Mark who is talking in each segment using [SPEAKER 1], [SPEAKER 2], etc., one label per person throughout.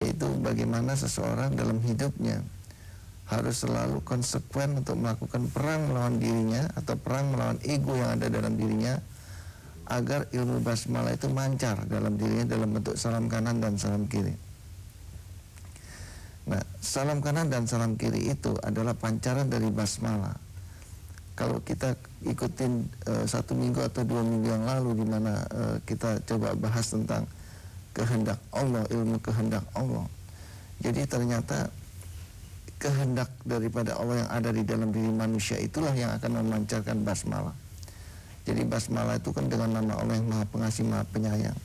[SPEAKER 1] yaitu bagaimana seseorang dalam hidupnya harus selalu konsekuen untuk melakukan perang melawan dirinya atau perang melawan ego yang ada dalam dirinya, agar ilmu basmalah itu mancar dalam dirinya dalam bentuk salam kanan dan salam kiri. Nah, salam kanan dan salam kiri itu adalah pancaran dari basmalah. Kalau kita ikutin 1 minggu atau 2 minggu yang lalu di mana kita coba bahas tentang kehendak Allah, ilmu kehendak Allah. Jadi ternyata kehendak daripada Allah yang ada di dalam diri manusia itulah yang akan memancarkan basmalah. Jadi basmalah itu kan dengan nama Allah yang Maha Pengasih, Maha Penyayang.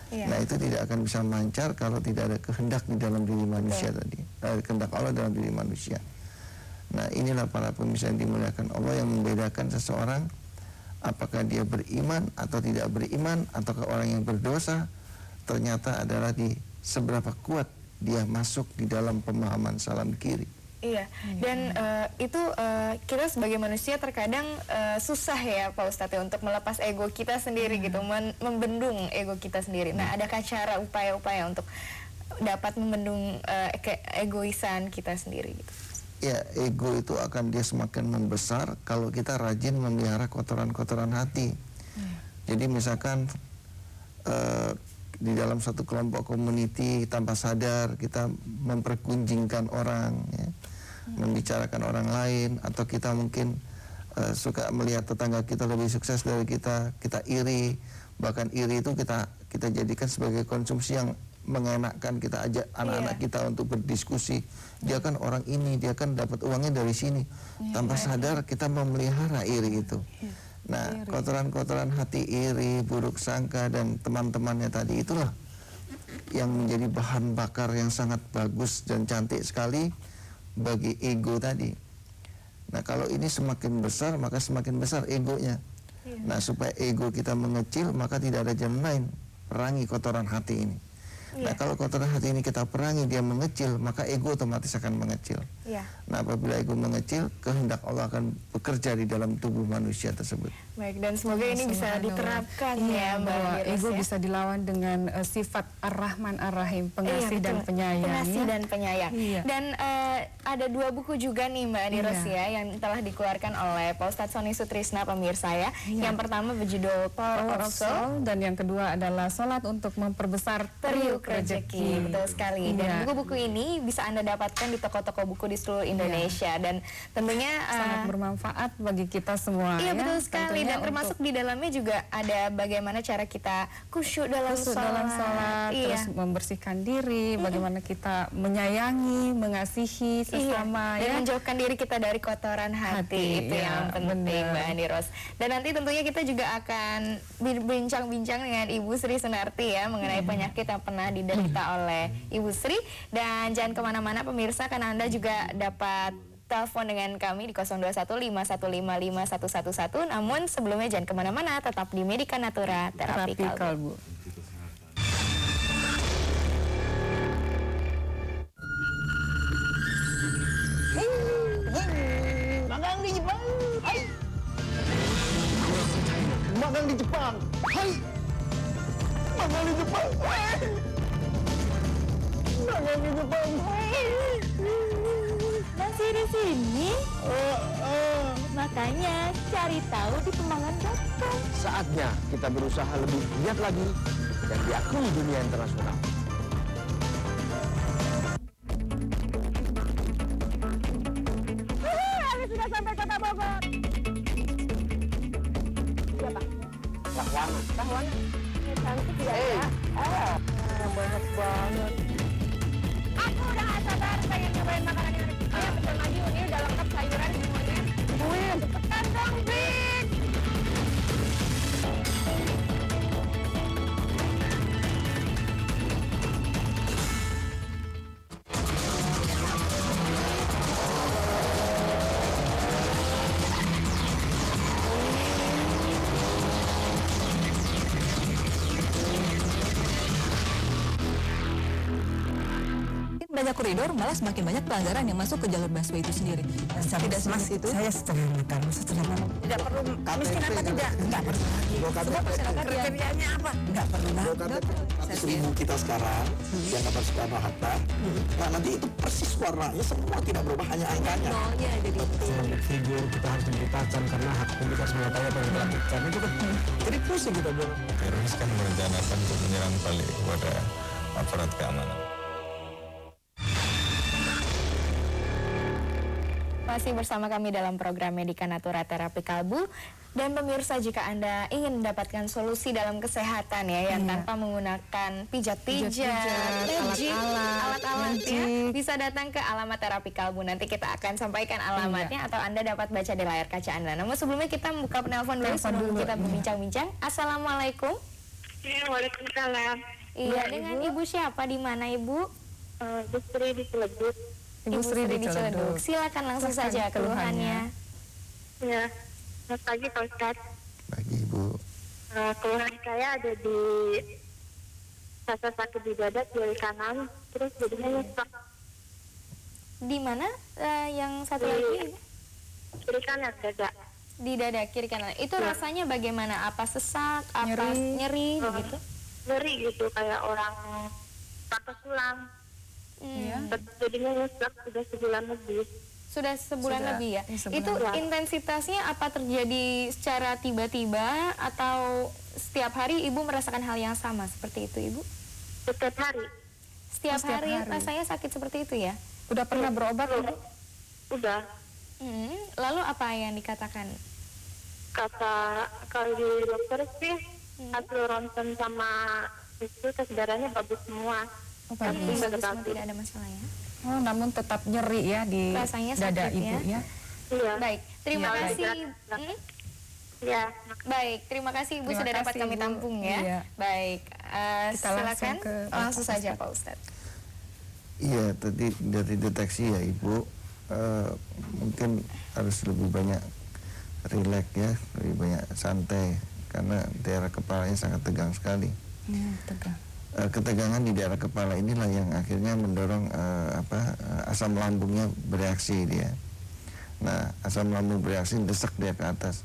[SPEAKER 1] Nah, itu tidak akan bisa mancar kalau tidak ada kehendak di dalam diri manusia tadi. Kehendak Allah dalam diri manusia. Nah, inilah para pemirsa yang dimuliakan Allah yang membedakan seseorang apakah dia beriman atau tidak beriman, ataukah orang yang berdosa, ternyata adalah di seberapa kuat dia masuk di dalam pemahaman salam kiri.
[SPEAKER 2] Iya, dan itu kita sebagai manusia terkadang susah ya Pak Ustadz ya, untuk melepas ego kita sendiri gitu, membendung ego kita sendiri. Nah, adakah cara upaya-upaya untuk dapat membendung keegoisan kita sendiri gitu?
[SPEAKER 1] Ya, ego itu akan dia semakin membesar kalau kita rajin memelihara kotoran-kotoran hati. Jadi misalkan di dalam satu kelompok community tanpa sadar kita mempergunjingkan orang ya, membicarakan orang lain, atau kita mungkin suka melihat tetangga kita lebih sukses dari kita iri, bahkan iri itu kita jadikan sebagai konsumsi yang mengenakkan. Kita ajak anak-anak kita untuk berdiskusi, dia kan orang ini, dia kan dapat uangnya dari sini, tanpa sadar kita memelihara iri itu. Nah, kotoran-kotoran hati iri, buruk sangka, dan teman-temannya tadi itulah yang menjadi bahan bakar yang sangat bagus dan cantik sekali bagi ego tadi. Nah, kalau ini semakin besar, maka semakin besar egonya. Nah, supaya ego kita mengecil, maka tidak ada jalan lain, perangi kotoran hati ini. Nah, kalau kotoran hati ini kita perangi, dia mengecil, maka ego otomatis akan mengecil. Nah, apabila ego mengecil, kehendak Allah akan bekerja di dalam tubuh manusia tersebut.
[SPEAKER 2] Baik, dan semoga ini bisa diterapkan ya Mbak Diros,
[SPEAKER 3] ego bisa dilawan dengan sifat Ar-Rahman Ar-Rahim, pengasih dan penyayang.
[SPEAKER 2] Pengasih dan penyayang. Dan ada 2 buku juga nih Mbak Diros ya, yang telah dikeluarkan oleh Pak Ustadz Sony Sutrisna pemirsa ya. Yang pertama berjudul Power of Soul,
[SPEAKER 3] dan yang kedua adalah Salat untuk Memperbesar Periuk
[SPEAKER 2] Rezeki. Betul sekali. Dan buku-buku ini bisa Anda dapatkan di toko-toko buku di seluruh Indonesia, dan tentunya
[SPEAKER 3] sangat bermanfaat bagi kita semua.
[SPEAKER 2] Iya, betul sekali. Dan termasuk di dalamnya juga ada bagaimana cara kita khusyuk dalam sholat,
[SPEAKER 3] terus membersihkan diri, bagaimana kita menyayangi, mengasihi sesama,
[SPEAKER 2] dan menjauhkan diri kita dari kotoran hati. Itu yang penting Mbak Diros. Dan nanti tentunya kita juga akan berbincang-bincang dengan Ibu Sri Sunarti ya, mengenai penyakit yang pernah diderita oleh Ibu Sri. Dan jangan kemana-mana pemirsa, karena Anda juga dapat telepon dengan kami di 0215155111. Namun sebelumnya jangan kemana-mana, tetap di Medika Natura Terapi Kalbu.
[SPEAKER 4] Magang di Jepang. Hai. Magang di Jepang. Hai. Magang di Jepang. Hai. Magang di Jepang. Hai.
[SPEAKER 5] Masih di sini? Makanya cari tahu di Kembangan.com.
[SPEAKER 4] Saatnya kita berusaha lebih giat lagi dan diakui dunia internasional.
[SPEAKER 5] Kami sudah sampai kota Bogor. Siapa?
[SPEAKER 4] Rahwana.
[SPEAKER 5] Rahwana? Ini cantik ya? Banyak banget. Aku udah gak sabar pengen nyobain makanan yang ada. Ayo pesan lagi, ini udah lengkap sayuran semuanya. Wih, cepetan dong, Bik.
[SPEAKER 6] banyak koridor, malah semakin banyak pelanggaran yang masuk ke jalur busway itu sendiri. Tidak seperti itu.
[SPEAKER 7] Saya sederhana, tidak perlu miskin apa tidak? Enggak perlu lagi.
[SPEAKER 6] Semua masyarakat yang
[SPEAKER 7] Kriterianya apa? Enggak perlu lagi.
[SPEAKER 8] 100.000 kita sekarang yang kata Soekarno Hatta, nah nanti itu persis warnanya semua tidak berubah, hanya angkanya.
[SPEAKER 6] nolnya jadi
[SPEAKER 7] Figur kita harus diberitakan karena hak publik harus mengetahui apa yang dilakukan. Itu kan jadi pusing kita bilang.
[SPEAKER 9] Teroris kan merencanakan untuk menyerang balik kepada aparat keamanan.
[SPEAKER 2] Masih bersama kami dalam program Medika Natura Terapi Kalbu. Dan pemirsa, jika Anda ingin mendapatkan solusi dalam kesehatan ya, yang tanpa menggunakan pijat-pijat, magic, alat-alat ya, bisa datang ke alamat Terapi Kalbu. Nanti kita akan sampaikan alamatnya atau Anda dapat baca di layar kaca Anda. Namun sebelumnya kita buka penelpon dulu sebelum kita berbincang-bincang. Assalamualaikum.
[SPEAKER 5] Waalaikumsalam.
[SPEAKER 2] Iya, dengan Ibu siapa, di mana Ibu?
[SPEAKER 5] Bu Sri di Ciledug.
[SPEAKER 3] Ibu Sri di Ciledug.
[SPEAKER 2] Silakan langsung saja keluhannya.
[SPEAKER 5] Ya, selamat pagi Pak Ustadz.
[SPEAKER 1] Bagi Ibu.
[SPEAKER 5] Keluhan saya ada di rasa sakit di dada kiri kanan, terus jadinya nyesek
[SPEAKER 2] Di mana yang satu
[SPEAKER 5] Di-
[SPEAKER 2] lagi?
[SPEAKER 5] kiri kanan dada.
[SPEAKER 2] Di dada kiri kanan. Itu rasanya bagaimana? Apa sesak? Apa nyeri begitu?
[SPEAKER 5] Ngeri gitu kayak orang patah tulang. Jadinya nyesek sudah sebulan lebih.
[SPEAKER 2] Sudah sebulan lebih ya.
[SPEAKER 3] sebulan
[SPEAKER 2] Itu intensitasnya apa terjadi secara tiba-tiba atau setiap hari Ibu merasakan hal yang sama seperti itu, Ibu?
[SPEAKER 5] Setiap hari.
[SPEAKER 2] Setiap hari rasanya sakit seperti itu ya?
[SPEAKER 3] Udah pernah berobat, Ibu?
[SPEAKER 5] Udah.
[SPEAKER 2] Lalu apa yang dikatakan?
[SPEAKER 5] Kata kalau di dokter sih hasil ronsen sama itu tes darahnya bagus semua. Tapi
[SPEAKER 2] Bagus,
[SPEAKER 5] nggak
[SPEAKER 2] semua
[SPEAKER 5] ketahui.
[SPEAKER 2] tidak ada masalah ya.
[SPEAKER 3] Oh, namun tetap nyeri ya di
[SPEAKER 2] Rasanya
[SPEAKER 3] dada
[SPEAKER 2] sakit
[SPEAKER 3] Ibu
[SPEAKER 2] ya.
[SPEAKER 3] ya.
[SPEAKER 5] Iya.
[SPEAKER 2] Baik, terima
[SPEAKER 5] Iya,
[SPEAKER 2] kasih.
[SPEAKER 5] iya. Ya,
[SPEAKER 2] Baik, terima kasih Ibu
[SPEAKER 3] Terima
[SPEAKER 2] sudah dapat
[SPEAKER 3] kasih,
[SPEAKER 2] kami
[SPEAKER 3] Ibu.
[SPEAKER 2] tampung ya.
[SPEAKER 3] Iya.
[SPEAKER 2] Baik,
[SPEAKER 3] Kita langsung
[SPEAKER 2] silakan
[SPEAKER 3] ke
[SPEAKER 2] langsung
[SPEAKER 3] Pak
[SPEAKER 2] saja Pak Ustadz.
[SPEAKER 1] Iya, tadi dari deteksi ya Ibu, mungkin harus lebih banyak rileks ya, lebih banyak santai karena daerah kepalanya sangat tegang sekali.
[SPEAKER 3] Tegang.
[SPEAKER 1] Ketegangan di daerah kepala inilah yang akhirnya mendorong asam lambungnya bereaksi dia. Nah, asam lambung bereaksi desak dia ke atas.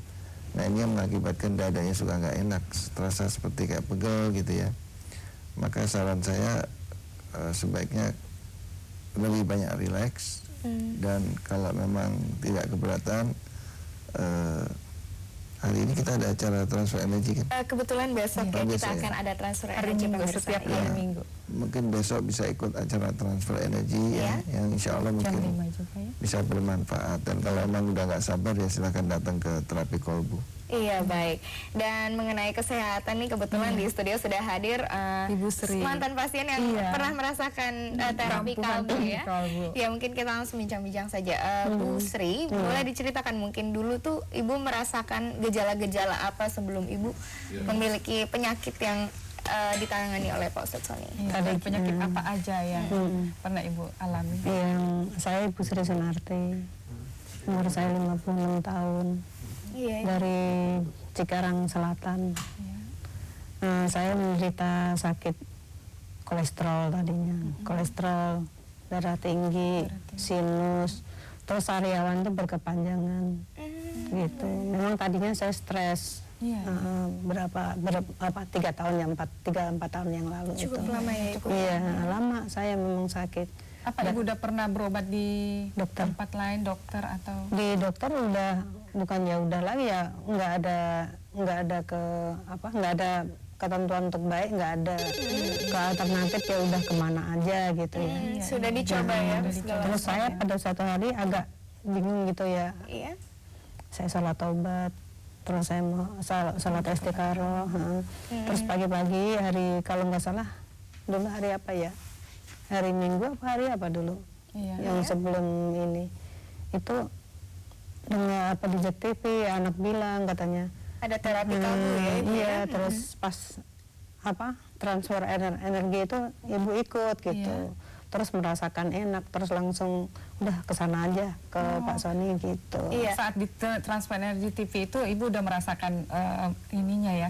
[SPEAKER 1] Nah, ini yang mengakibatkan dadanya suka nggak enak, terasa seperti kayak pegel gitu ya. Maka saran saya sebaiknya lebih banyak rileks dan kalau memang tidak keberatan, hari ini kita ada acara transfer energi kan?
[SPEAKER 2] Kebetulan besok ya
[SPEAKER 1] Besok
[SPEAKER 2] kita
[SPEAKER 1] ya.
[SPEAKER 2] akan ada transfer
[SPEAKER 3] Hari
[SPEAKER 2] energi
[SPEAKER 3] Minggu,
[SPEAKER 2] pemirsa.
[SPEAKER 3] setiap
[SPEAKER 2] Iya.
[SPEAKER 3] hari Minggu.
[SPEAKER 1] Mungkin besok bisa ikut acara transfer energi ya, yang insya Allah
[SPEAKER 3] Jam
[SPEAKER 1] mungkin
[SPEAKER 3] 5 juga ya.
[SPEAKER 1] bisa bermanfaat. Dan kalau memang udah nggak sabar ya silakan datang ke terapi kolbu.
[SPEAKER 2] Iya, baik. Dan mengenai kesehatan nih kebetulan di studio sudah hadir
[SPEAKER 3] Ibu Sri.
[SPEAKER 2] mantan pasien yang pernah merasakan terapi
[SPEAKER 3] Kampungan
[SPEAKER 2] kalbu ya.
[SPEAKER 3] kalbu.
[SPEAKER 2] Ya, mungkin kita langsung bincang-bincang saja. Bu Sri, boleh diceritakan mungkin dulu tuh Ibu merasakan gejala-gejala apa sebelum Ibu memiliki penyakit yang ditangani oleh Pak Ustadz Sony?
[SPEAKER 3] Ada penyakit apa aja yang pernah Ibu alami?
[SPEAKER 7] Yang saya Ibu Sri Sunarti, umur saya 56 tahun,
[SPEAKER 2] Iya.
[SPEAKER 7] dari Cikarang Selatan. Saya menderita sakit kolesterol tadinya, kolesterol, darah tinggi, sinus, terus sariawan itu berkepanjangan, gitu. Memang tadinya saya stres. Berapa 3 tahun yang 4 tahun yang lalu.
[SPEAKER 2] Cukup
[SPEAKER 7] itu.
[SPEAKER 2] lama ya Ibu?
[SPEAKER 7] Iya, lama saya memang sakit.
[SPEAKER 3] Apa Ibu udah pernah berobat di
[SPEAKER 7] Dokter.
[SPEAKER 3] tempat lain, dokter atau?
[SPEAKER 7] Di dokter udah udah lagi ya, nggak ada ketentuan untuk baik, nggak ada ke alternatif ya udah kemana aja gitu ya.
[SPEAKER 2] Sudah dicoba ya segala
[SPEAKER 7] Terus saya pada suatu hari agak bingung gitu ya,
[SPEAKER 2] Iya.
[SPEAKER 7] saya sholat taubat, terus saya mau sholat istiqaroh, terus pagi-pagi hari kalau nggak salah dulu hari apa ya, hari Minggu apa hari apa dulu, yang sebelum ini itu dengar apa di JEK TV anak bilang katanya
[SPEAKER 2] Ada terapi kalbu ya Ibu?
[SPEAKER 7] iya, terus pas transfer energi itu Ibu ikut gitu. terus merasakan enak, terus langsung udah kesana aja ke Pak Sony gitu.
[SPEAKER 2] Iya.
[SPEAKER 3] Saat di Transfer Energy TV itu Ibu udah merasakan ininya ya.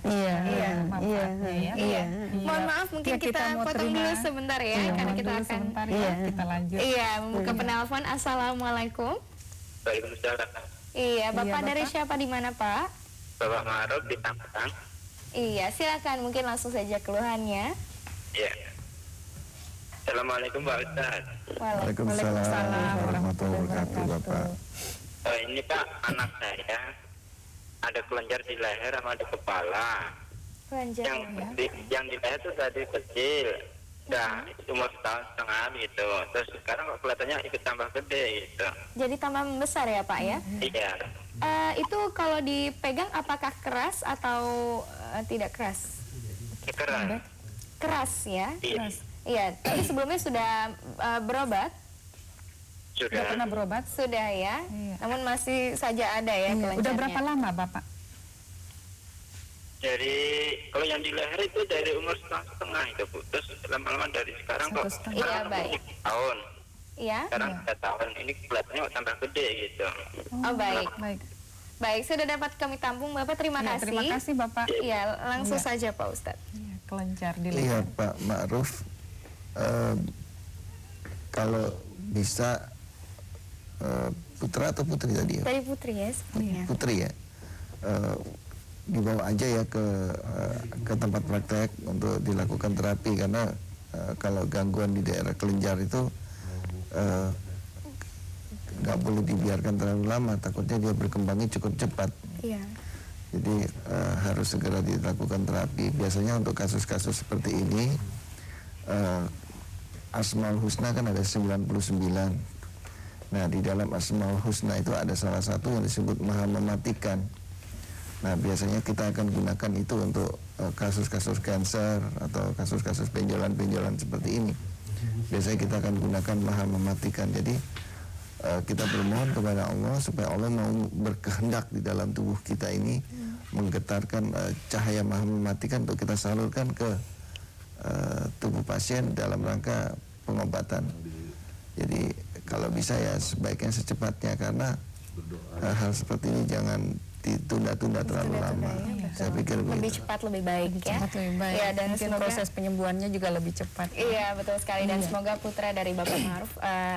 [SPEAKER 7] Manfaatnya ya.
[SPEAKER 2] Iya. Mohon maaf mungkin
[SPEAKER 3] Ya,
[SPEAKER 2] kita
[SPEAKER 3] mau
[SPEAKER 2] potong
[SPEAKER 3] terima.
[SPEAKER 2] dulu sebentar ya,
[SPEAKER 3] Iya,
[SPEAKER 2] karena
[SPEAKER 3] mohon
[SPEAKER 2] kita
[SPEAKER 3] dulu
[SPEAKER 2] akan
[SPEAKER 3] sebentar ya, kita lanjut.
[SPEAKER 2] Iya, membuka penelpon. Assalamualaikum.
[SPEAKER 10] Waalaikumsalam.
[SPEAKER 2] Iya, Bapak
[SPEAKER 3] Iya,
[SPEAKER 2] dari
[SPEAKER 3] Bapak.
[SPEAKER 2] siapa di mana, Pak?
[SPEAKER 10] Bapak Ma'ruf di Tangerang.
[SPEAKER 2] Iya, silakan mungkin langsung saja keluhannya.
[SPEAKER 10] Iya. Assalamualaikum Pak Ustaz.
[SPEAKER 1] Waalaikumsalam warahmatullahi wabarakatuh, Bapak.
[SPEAKER 10] Ini Pak, anak saya ada kelenjar di leher sama di kepala.
[SPEAKER 2] Kelenjar
[SPEAKER 10] Yang di leher itu dari kecil. Udah umur setahun setengah gitu. Terus sekarang kok kelihatannya ikut tambah gede gitu.
[SPEAKER 2] Jadi tambah membesar ya, Pak ya?
[SPEAKER 10] Iya.
[SPEAKER 2] Itu kalau dipegang apakah keras atau tidak keras?
[SPEAKER 10] Keras.
[SPEAKER 2] Keras ya?
[SPEAKER 10] Iya.
[SPEAKER 2] Iya, tapi sebelumnya sudah berobat?
[SPEAKER 3] Sudah pernah berobat?
[SPEAKER 2] Sudah ya,
[SPEAKER 3] Iya.
[SPEAKER 2] namun masih saja ada ya kelenjarnya.
[SPEAKER 3] Udah berapa lama Bapak?
[SPEAKER 10] Jadi kalau yang di leher itu dari umur setengah itu Bu. Terus lama-lama dari sekarang kok.
[SPEAKER 3] 1,5.
[SPEAKER 2] Iya, baik.
[SPEAKER 10] Tahun.
[SPEAKER 2] Iya?
[SPEAKER 10] Sekarang 3 tahun. Ini kelihatannya kok tambah gede gitu.
[SPEAKER 2] Oh, baik.
[SPEAKER 3] Baik.
[SPEAKER 2] Baik, sudah dapat kami tampung Bapak, terima
[SPEAKER 3] Ya,
[SPEAKER 2] kasih.
[SPEAKER 3] terima kasih Bapak.
[SPEAKER 2] Iya, langsung
[SPEAKER 3] Iya.
[SPEAKER 2] saja Pak Ustadz.
[SPEAKER 3] Iya, kelenjar di
[SPEAKER 1] Iya
[SPEAKER 3] leher.
[SPEAKER 1] Pak Ma'ruf, kalau bisa putra atau putri tadi ya?
[SPEAKER 2] Dari Putri ya sepertinya.
[SPEAKER 1] Putri ya. Dibawa aja ya ke tempat praktek untuk dilakukan terapi, karena kalau gangguan di daerah kelenjar itu nggak boleh dibiarkan terlalu lama, takutnya dia berkembangnya cukup cepat.
[SPEAKER 2] Iya.
[SPEAKER 1] Jadi harus segera dilakukan terapi. Biasanya untuk kasus-kasus seperti ini Asmaul Husna kan ada 99. Nah, di dalam Asmaul Husna itu ada salah satu yang disebut Maha Mematikan. Nah, biasanya kita akan gunakan itu untuk kasus-kasus kanker atau kasus-kasus benjolan-benjolan seperti ini. Biasanya kita akan gunakan Maha Mematikan. Jadi kita bermohon kepada Allah supaya Allah mau berkehendak di dalam tubuh kita ini, menggetarkan cahaya Maha Mematikan untuk kita salurkan ke tubuh pasien dalam rangka pengobatan. Jadi kalau bisa ya sebaiknya secepatnya, karena hal seperti ini jangan ditunda-tunda terlalu lama. Saya pikir
[SPEAKER 2] Lebih
[SPEAKER 1] begitu.
[SPEAKER 2] cepat lebih baik ya.
[SPEAKER 3] Lebih baik.
[SPEAKER 2] Iya, dan
[SPEAKER 3] Mungkin
[SPEAKER 2] semoga
[SPEAKER 3] proses penyembuhannya juga lebih cepat.
[SPEAKER 2] Iya, betul sekali, dan semoga putra dari Bapak Ma'ruf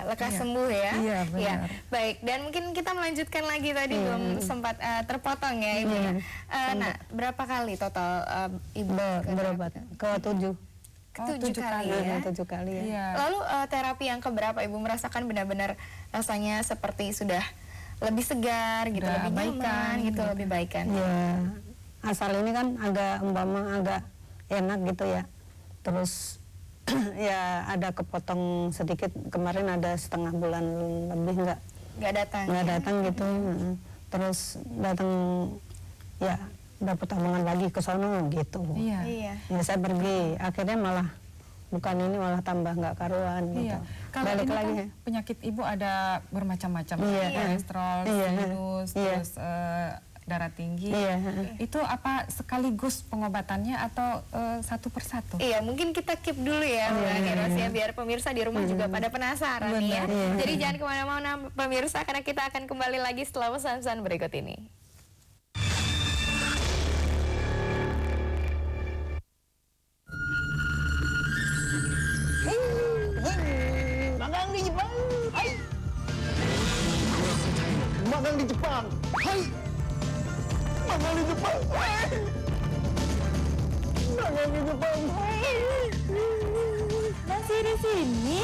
[SPEAKER 2] lekas sembuh ya.
[SPEAKER 3] Iya, benar.
[SPEAKER 2] Baik, dan mungkin kita melanjutkan lagi, tadi belum sempat terpotong ya Ibu. Nah, berapa kali total Ibu
[SPEAKER 7] Berobat ke 7.
[SPEAKER 2] Ketujuh kali ya.
[SPEAKER 7] 7 kali ya.
[SPEAKER 3] Iya.
[SPEAKER 2] Lalu terapi yang keberapa Ibu merasakan benar-benar rasanya seperti sudah lebih segar gitu,
[SPEAKER 3] Udah
[SPEAKER 2] lebih nyaman
[SPEAKER 3] baikan,
[SPEAKER 2] gitu, lebih baikan.
[SPEAKER 7] Ya, asal ini kan agak agak enak gitu ya. Terus ya ada kepotong sedikit, kemarin ada setengah bulan lebih
[SPEAKER 2] Nggak datang.
[SPEAKER 7] nggak
[SPEAKER 2] ya?
[SPEAKER 7] datang gitu. Terus datang ya dapat omongan lagi ke sono gitu.
[SPEAKER 3] Iya.
[SPEAKER 2] Iya.
[SPEAKER 7] Ya saya pergi, akhirnya malah bukan ini, malah tambah nggak karuan gitu.
[SPEAKER 3] Iya. Kalau
[SPEAKER 7] Balik
[SPEAKER 3] ini
[SPEAKER 7] lagi
[SPEAKER 3] kan penyakit Ibu ada bermacam-macam,
[SPEAKER 7] Iya.
[SPEAKER 3] kolesterol,
[SPEAKER 7] Iya.
[SPEAKER 3] sinus,
[SPEAKER 7] Iya.
[SPEAKER 3] terus darah tinggi.
[SPEAKER 7] Iya.
[SPEAKER 3] Itu apa sekaligus pengobatannya atau satu persatu?
[SPEAKER 2] Iya, mungkin kita keep dulu ya, Mbak Niros ya, biar pemirsa di rumah juga pada penasaran nih ya. Jadi jangan kemana-mana pemirsa, karena kita akan kembali lagi setelah pesan-pesan berikut ini.
[SPEAKER 8] Magang di Jepang. Hai. Magang di Jepang. Hai. Magang di Jepang. Hai. Magang di Jepang. Hai.
[SPEAKER 5] Masih di sini?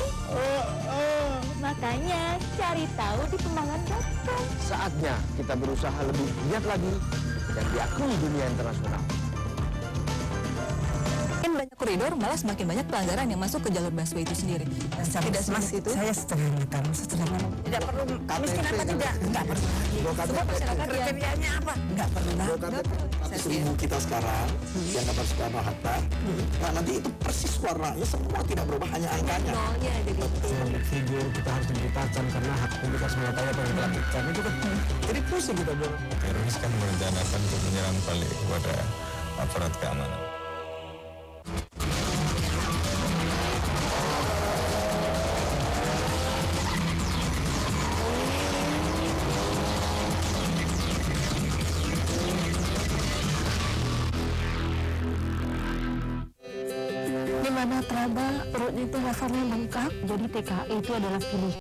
[SPEAKER 5] Makanya cari tahu di kembangan.com.
[SPEAKER 4] Saatnya kita berusaha lebih giat lagi dan diakui dunia internasional.
[SPEAKER 6] Semakin banyak koridor, malah semakin banyak pelanggaran yang masuk ke jalur busway itu sendiri. Tidak semas itu.
[SPEAKER 7] Saya setengah
[SPEAKER 6] Tidak perlu miskin apa tidak? Tidak perlu. Semua masyarakat kriterianya apa? Tidak perlu.
[SPEAKER 8] Seribu kita sekarang yang dapat Soekarno-Hatta. Nah, nanti itu persis warnanya semua tidak berubah, hanya angkanya.
[SPEAKER 6] Nolnya jadi.
[SPEAKER 4] Figur kita harus diberitakan karena hak publik harus mengetahui apa yang kita lakukan. Itu kan jadi pusing kita bilang.
[SPEAKER 9] Teroris kan merencanakan untuk menyerang balik kepada aparat keamanan.
[SPEAKER 7] tiba-tiba perutnya itu rasanya bengkak, jadi TKI itu adalah pilihan.